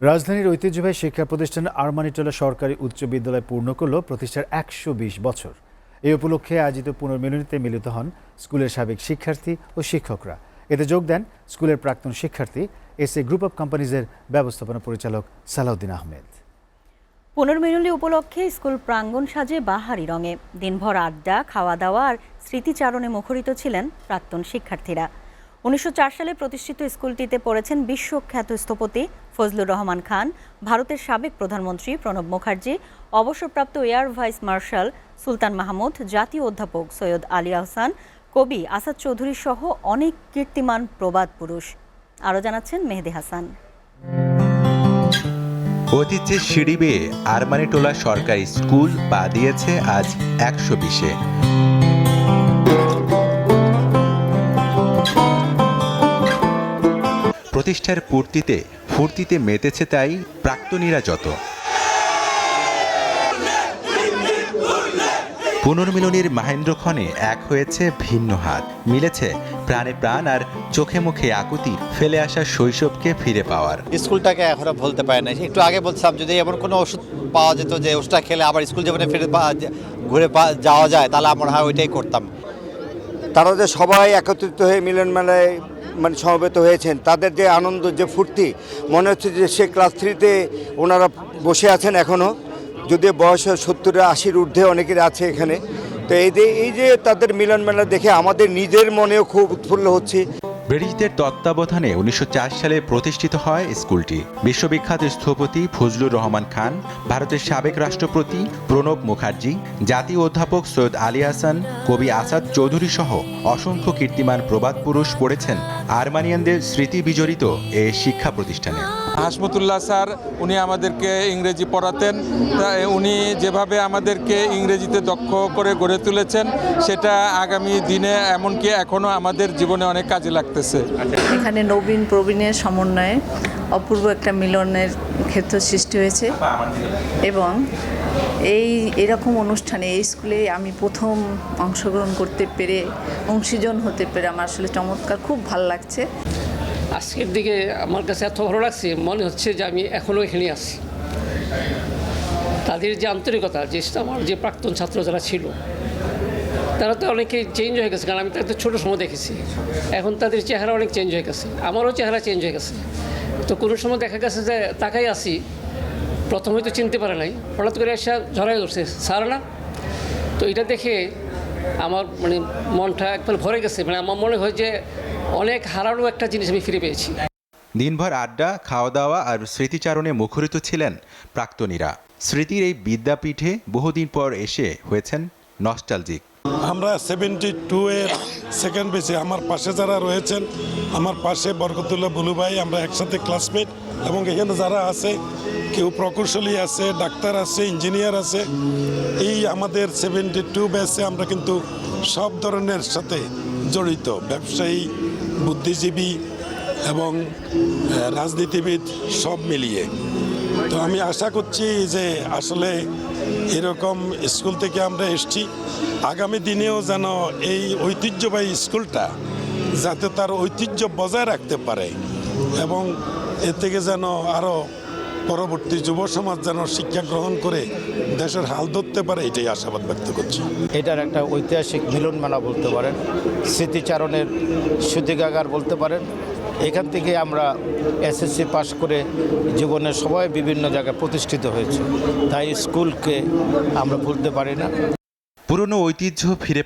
রাজধানীর ঐতিহ্যবাহী শিক্ষা প্রতিষ্ঠান আরমানিটোলা সরকারি উচ্চ বিদ্যালয় পূর্ণ করল প্রতিষ্ঠার ১২০ বছর। এই উপলক্ষে আয়োজিত পুনর্মিলনীতে মিলিত হন স্কুলের সাবেক শিক্ষার্থী ও শিক্ষকরা। এতে যোগ দেন স্কুলের প্রাক্তন শিক্ষার্থী এসএ গ্রুপ অব কোম্পানিজের ব্যবস্থাপনা পরিচালক সালাউদ্দিন আহমেদ। পুনর্মিলনী উপলক্ষে স্কুল প্রাঙ্গণ সাজে বাহারি রঙে। দিনভর আড্ডা, খাওয়া দাওয়া আর স্মৃতিচারণে মুখরিত ছিলেন প্রাক্তন শিক্ষার্থীরা। ১৯০৪ সালে প্রতিষ্ঠিত স্কুলটিতে পড়েছেন বিশ্বখ্যাত স্থপতি ফজলুর রহমান খান, ভারতের সাবেক প্রধানমন্ত্রী প্রণব মুখার্জি, অবসরপ্রাপ্ত এয়ার ভাইস মার্শাল সুলতান মাহমুদ, জাতীয় অধ্যাপক সৈয়দ আলী আহসান, কবি আসাদ চৌধুরী সহ অনেক কীর্তিমান প্রবাদ পুরুষ। আরও জানাচ্ছেন মেহেদি হাসান। ঐতিহ্যের সিঁড়ি বেয়ে আরমানিটোলা সরকারি স্কুল পা দিয়েছে আজ ১২০-এ। প্রতিষ্ঠার ফুর্তিতে মেতেছে তাই প্রাক্তনীরা যত। পুনর্মিলনীর মাহেন্দ্রক্ষণে এক হয়েছে ভিন্ন হাত, মিলেছে প্রাণে প্রাণ আর চোখে মুখে আকুতি ফেলে আসা শৈশবকে ফিরে পাওয়ার। স্কুলটাকে এখনো ভুলতে পারি না। একটু আগে বলছিলাম যদি এমন কোনো ওষুধ পাওয়া যেত যে ওষুধটা খেলে আবার স্কুল জীবনে ফিরে ঘুরে যাওয়া যায়, তাহলে আমরা ওইটাই করতাম। তারা যে সবাই একত্রিত হয়ে মিলন মেলায় সমবেত হয়েছেন, তাদের যে আনন্দ, যে ফুর্তি, মনে হচ্ছে যে সে ক্লাস 3-তে ওনারা বসে আছেন এখনও, যদি বয়স 70-80-র ঊর্ধ্বে অনেকের আছে এখানে। তো এই যে তাদের মিলন মেলা দেখে আমাদের নিজের মনেও খুব উৎফুল্ল হচ্ছে। ব্রিটিশদের তত্ত্বাবধানে ১৯০৪ সালে প্রতিষ্ঠিত হয় স্কুলটি। বিশ্ববিখ্যাত স্থপতি ফজলুর রহমান খান, ভারতের সাবেক রাষ্ট্রপতি প্রণব মুখার্জি, জাতীয় অধ্যাপক সৈয়দ আলী আহসান, কবি আসাদ চৌধুরী সহ অসংখ্য কীর্তিমান প্রবাদ পুরুষ পড়েছেন আরমানিয়ানদের স্মৃতি বিজড়িত এ শিক্ষা প্রতিষ্ঠানে। হাসমতুল্লাহ স্যার উনি আমাদেরকে ইংরেজি পড়াতেন। উনি যেভাবে আমাদেরকে ইংরেজিতে দক্ষ করে গড়ে তুলেছেন, সেটা আগামী দিনে এমনকি এখনও আমাদের জীবনে অনেক কাজে লাগতেছে। এখানে নবীন প্রবীণের সমন্বয়ে অপূর্ব একটা মিলনের ক্ষেত্র সৃষ্টি হয়েছে এবং এরকম অনুষ্ঠানে এই স্কুলে আমি প্রথম অংশগ্রহণ করতে পেরে, অংশীজন হতে পেরে আমার আসলে চমৎকার, খুব ভালো লাগছে। আজকের দিকে আমার কাছে এত ভালো লাগছে, মনে হচ্ছে যে আমি এখনও এখানে আছি। তাদের যে আন্তরিকতা, যে আমার যে প্রাক্তন ছাত্র যারা ছিল, তারা তো অনেকেই চেঞ্জ হয়ে গেছে, কারণ আমি তাদের ছোটো সময় দেখেছি। এখন তাদের চেহারা অনেক চেঞ্জ হয়ে গেছে, আমারও চেহারা চেঞ্জ হয়ে গেছে। তো কোনো সময় দেখা গেছে যে তাকাই আসি, প্রথম হয়তো চিনতে পারে নাই, হঠাৎ করে এসে ঝরাই ধরছে, স্যার না। তো এটা দেখে আমার মনটা একবার ভরে গেছে। আমার মনে হয় যে অনেক হারানো একটা জিনিস আমি ফিরে পেয়েছি। দিনভর আড্ডা, খাওয়া দাওয়া আর স্মৃতিচারণে মুখরিত ছিলেন প্রাক্তনীরা। স্মৃতির এই বিদ্যাপীঠে বহুদিন পর এসে হয়েছেন নস্টালজিক। আমরা 72-এর সেকেন্ড বেসে, আমার পাশে যারা রয়েছেন, আমার পাশে বরকতুল্লাহ বুলু ভাই, আমরা একসাথে ক্লাসমেট। এবং এখানে যারা আছে, কেউ প্রকৌশলী আছে, ডাক্তার আছে, ইঞ্জিনিয়ার আছে। এই আমাদের 72 ব্যাচে আমরা কিন্তু সব ধরনের সাথে জড়িত, ব্যবসায়ী, বুদ্ধিজীবী এবং রাজনীতিবিদ সব মিলিয়ে। তো আমি আশা করছি যে আসলে এরকম স্কুল থেকে আমরা এসেছি, আগামী দিনেও যেন এই ঐতিহ্যবাহী স্কুলটা যাতে তার ঐতিহ্য বজায় রাখতে পারে এবং এর থেকে যেন আরও পরবর্তী যুব সমাজ যেন শিক্ষা গ্রহণ করে দেশের হাল ধরতে পারে, এটাই আশাবাদ ব্যক্ত করছি। এটার একটা ঐতিহাসিক মিলন মেলা বলতে পারেন, স্মৃতিচারণের সূতিকাগার বলতে পারেন। এখান থেকে আমরা এসএসসি পাশ করে জীবনের সবাই বিভিন্ন জায়গায় প্রতিষ্ঠিত হয়েছে, তাই স্কুলকে আমরা ভুলতে পারি না। পুরনো ঐতিহ্য ফিরে